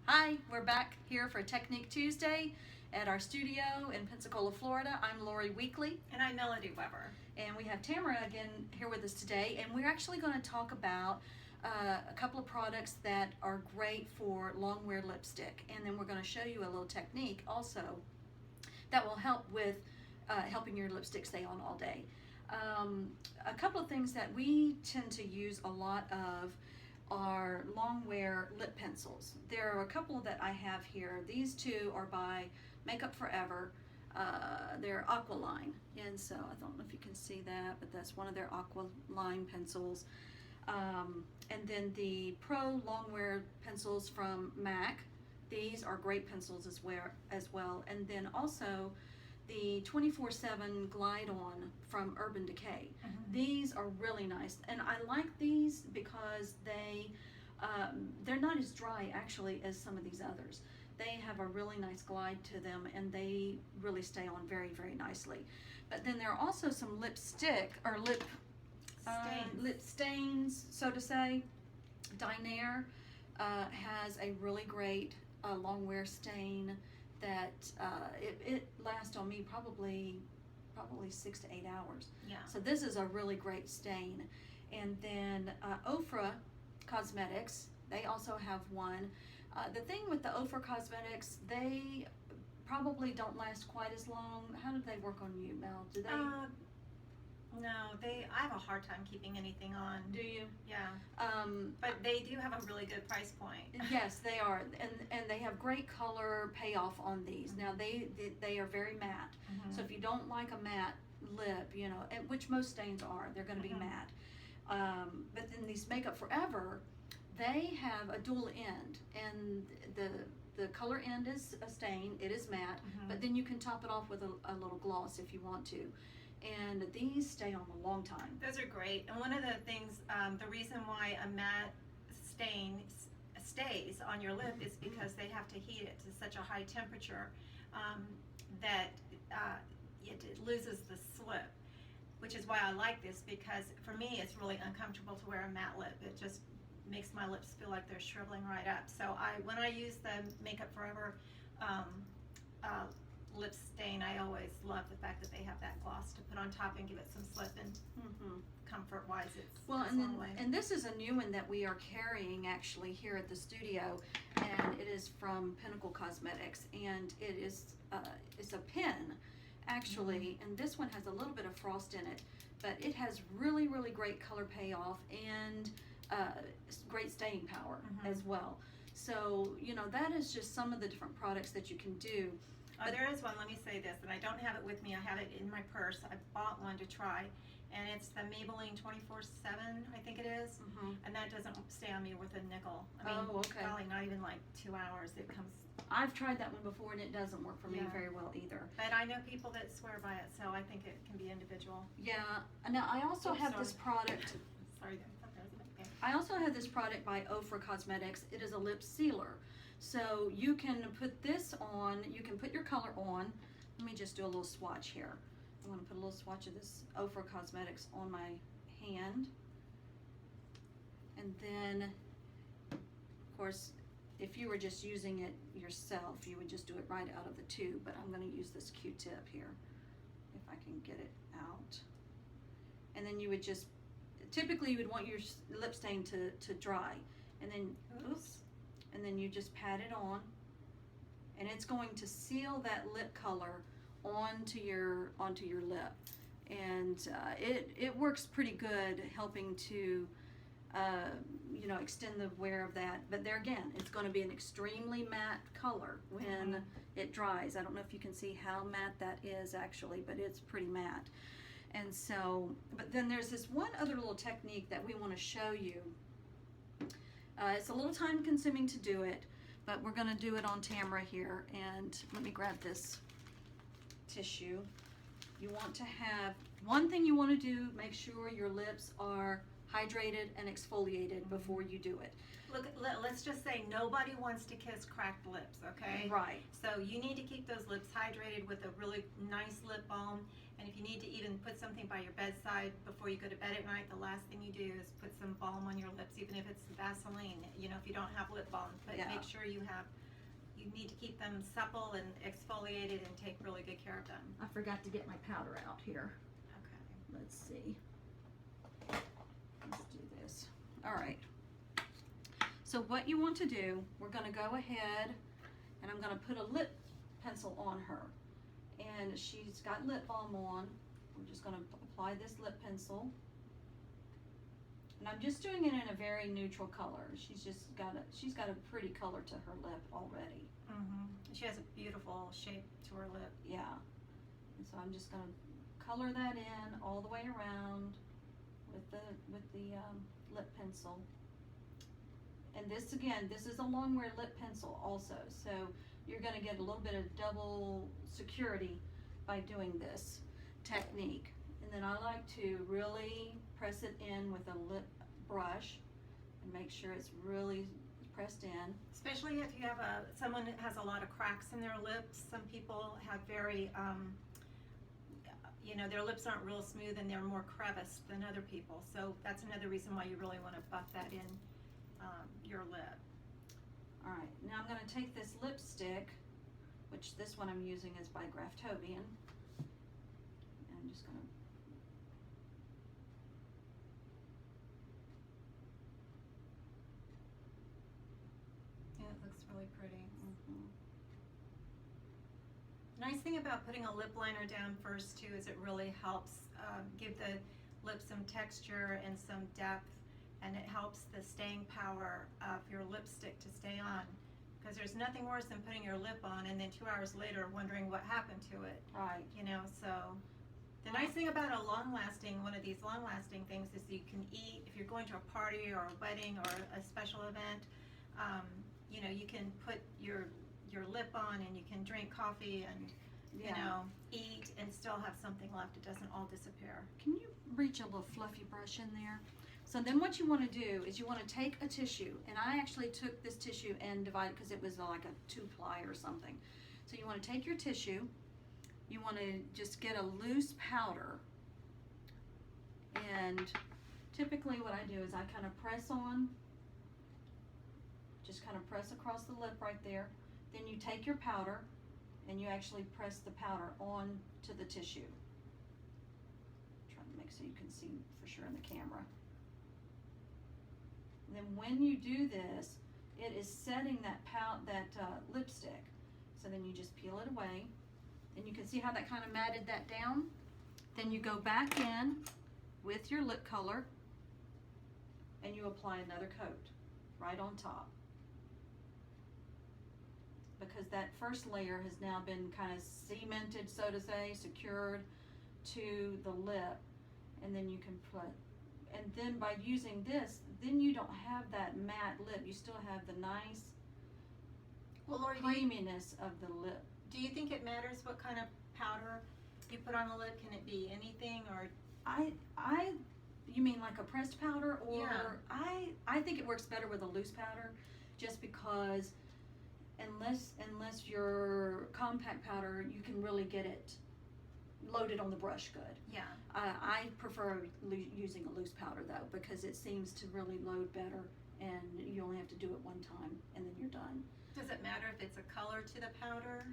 Hi, we're back here for Technique Tuesday at our studio in Pensacola, Florida. I'm Lori Weekly. And I'm Melody Weber. And we have Tamara again here with us today, and we're actually going to talk about a couple of products that are great for longwear lipstick, and then we're going to show you a little technique also that will help with helping your lipstick stay on all day. A couple of things that we tend to use a lot of are Longwear lip pencils. There are a couple that I have here. These two are by Makeup Forever. They're Aqua line, and so I don't know if you can see that, but that's one of their Aqua line pencils. And then the Pro Longwear pencils from MAC. These are great pencils as well. And then also the 24/7 Glide On from Urban Decay. These are really nice, and I like these because they're not as dry actually as some of these others. They have a really nice glide to them, and they really stay on very, very nicely. But then there are also some lipstick or lip stains, so to say. Dinair has a really great longwear stain that it lasts on me probably 6 to 8 hours. Yeah. So this is a really great stain. And then Ofra Cosmetics, they also have one. The thing with the Ofra Cosmetics, they probably don't last quite as long. How do they work on you, Mel? Do they? No, I have a hard time keeping anything on. Do you? Yeah. But they do have a really good price point. Yes, they are, and they have great color payoff on these. Now they are very matte. So if you don't like a matte lip, you know, which most stains are, they're going to be matte. But then these Makeup Forever, they have a dual end, and the color end is a stain. It is matte, but then you can top it off with a little gloss if you want to. And these stay on a long time. Those are great. And one of the things, the reason why a matte stain stays on your lip is because they have to heat it to such a high temperature that it loses the slip, which is why I like this, because for me it's really uncomfortable to wear a matte lip. It just makes my lips feel like they're shriveling right up. So when I use the Makeup Forever lip stain, I always love the fact that they have that gloss to put on top and give it some slip, and comfort wise it's and this is a new one that we are carrying actually here at the studio, and it is from Pinnacle Cosmetics, and it is it's a pen actually, and this one has a little bit of frost in it, but it has really, really great color payoff and great staying power as well. So you know, that is just some of the different products that you can do. There is one, let me say this, and I don't have it with me, I have it in my purse. I bought one to try, and it's the Maybelline 24/7, I think it is, and that doesn't stay on me worth a nickel. I mean, probably not even like 2 hours. It comes. I've tried that one before, and it doesn't work for me very well either. But I know people that swear by it, so I think it can be individual. Yeah. Now I also have this product. Sorry. I also have this product by Ofra Cosmetics. It is a lip sealer. So you can put this on, you can put your color on. Let me just do a little swatch here. I want to put a little swatch of this Ofra Cosmetics on my hand. And then, of course, if you were just using it yourself, you would just do it right out of the tube, but I'm going to use this Q-tip here, if I can get it out. And then you would just, typically you would want your lip stain to dry, and then, and then you just pat it on, and it's going to seal that lip color onto your lip, and it works pretty good, helping to you know, extend the wear of that. But there again, it's going to be an extremely matte color when it dries. I don't know if you can see how matte that is actually, but it's pretty matte. And so, but then there's this one other little technique that we want to show you. It's a little time consuming to do it, but we're going to do it on Tamara here. And let me grab this tissue. You want to have, one thing you want to do, make sure your lips are hydrated and exfoliated before you do it. Look, let's just say nobody wants to kiss cracked lips, okay? Right. So you need to keep those lips hydrated with a really nice lip balm, And if you need to even put something by your bedside before you go to bed at night, the last thing you do is put some balm on your lips, even if it's Vaseline, you know, if you don't have lip balm. But Yeah. make sure you need to keep them supple and exfoliated and take really good care of them. I forgot to get my powder out here. Okay. Let's see. Let's do this. All right. So what you want to do, we're going to go ahead and I'm going to put a lip pencil on her. And she's got lip balm on. We're just going to apply this lip pencil. And I'm just doing it in a very neutral color. She's got a pretty color to her lip already. Mm-hmm. She has a beautiful shape to her lip. Yeah. And so I'm just going to color that in all the way around with the lip pencil. And this is a Longwear lip pencil also. So you're going to get a little bit of double security by doing this technique. And then I like to really press it in with a lip brush and make sure it's really pressed in. Especially if you have someone that has a lot of cracks in their lips. Some people have very, you know, their lips aren't real smooth and they're more creviced than other people. So that's another reason why you really want to buff that in your lip. All right, now I'm going to take this lipstick, which this one I'm using is by Graftobian. And I'm just going to Yeah, it looks really pretty. mm-hmm. Nice thing about putting a lip liner down first too is it really helps give the lip some texture and some depth, and it helps the staying power of your lipstick to stay on. Because there's nothing worse than putting your lip on and then 2 hours later wondering what happened to it. Right. You know, so the nice thing about one of these long-lasting things is you can eat, if you're going to a party or a wedding or a special event, you know, you can put your lip on and you can drink coffee and, you know, eat and still have something left. It doesn't all disappear. Can you reach a little fluffy brush in there? So then what you want to do is you want to take a tissue, and I actually took this tissue and divided because it was like a 2-ply or something. So you want to take your tissue, you want to just get a loose powder, and typically what I do is I kind of press on, just kind of press across the lip right there. Then you take your powder and you actually press the powder on to the tissue. Trying to make so you can see for sure in the camera. Then when you do this, it is setting that lipstick. So then you just peel it away, and you can see how that kind of matted that down. Then you go back in with your lip color, and you apply another coat right on top. Because that first layer has now been kind of cemented, so to say, secured to the lip, and then you can put. And then by using this, then you don't have that matte lip. You still have the nice creaminess of the lip. Do you think it matters what kind of powder you put on the lip? Can it be anything, or? You mean like a pressed powder, or? Yeah. I think it works better with a loose powder, just because unless your compact powder, you can really get it loaded on the brush good. Yeah. I prefer using a loose powder though, because it seems to really load better, and you only have to do it one time and then you're done. Does it matter if it's a color to the powder?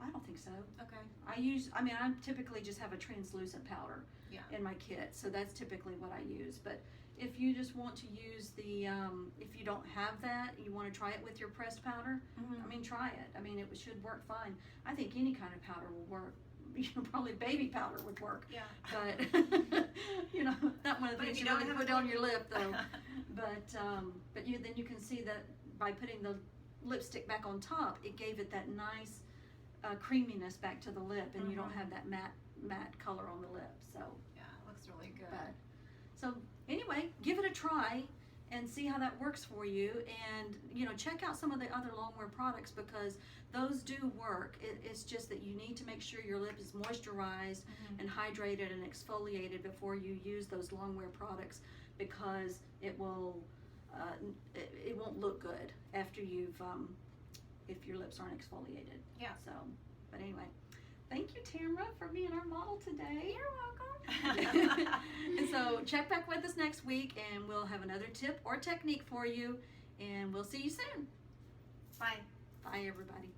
I don't think so. Okay. I typically just have a translucent powder in my kit, so that's typically what I use. But if you just want to use if you don't have that, you want to try it with your pressed powder, try it. It should work fine. I think any kind of powder will work. Probably baby powder would work. Yeah. But not one of the things you don't really put on your lip though. But then you can see that by putting the lipstick back on top, it gave it that nice creaminess back to the lip, and you don't have that matte color on the lip. So yeah, it looks really good. So anyway, give it a try and see how that works for you, and check out some of the other Longwear products, because those do work. It's just that you need to make sure your lip is moisturized and hydrated and exfoliated before you use those Longwear products, because it won't look good after you've if your lips aren't exfoliated. Yeah. So, but anyway, Thank you, Tamara, for being our model today. You're welcome. And so check back with us next week, and we'll have another tip or technique for you, and we'll see you soon. Bye. Bye, everybody.